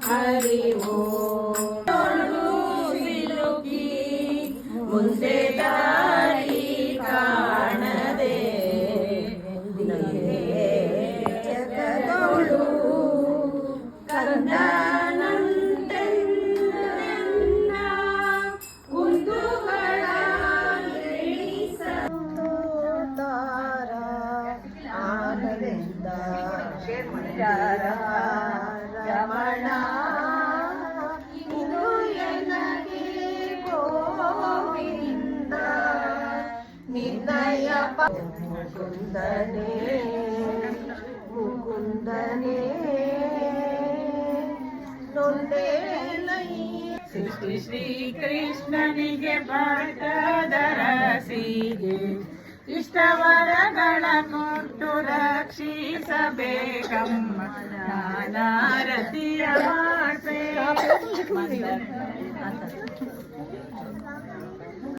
ಹರಿವೋ ಸಿಲುಕಿ ಮುಂದೆ ದಾರಿ ಕಾಣದೆ ಜಗದೊಳು ಕಂದನಂತೆನ್ನ ಕುಂದುಗಳ ತಾರ ಆನಂದ ರಮಣ ಇದು ಎನಗೆ ಗೋವಿಂದ ನಿನ್ನಯ ಮುಕುಂದನೇ ಮುಕುಂದನೇ ನೊಂದೇಲೈ ಶ್ರೀ ಶ್ರೀಕೃಷ್ಣನಿಗೆ ಭಕ್ತದರಸಿಗೆ ಇಷ್ಟವರಗಳ ಕೊಟ್ಟು ರಕ್ಷಿಸಬೇಕಮ್ಮ ನಾನಾರತಿಯ ಮಾಡ್ಬೇಕು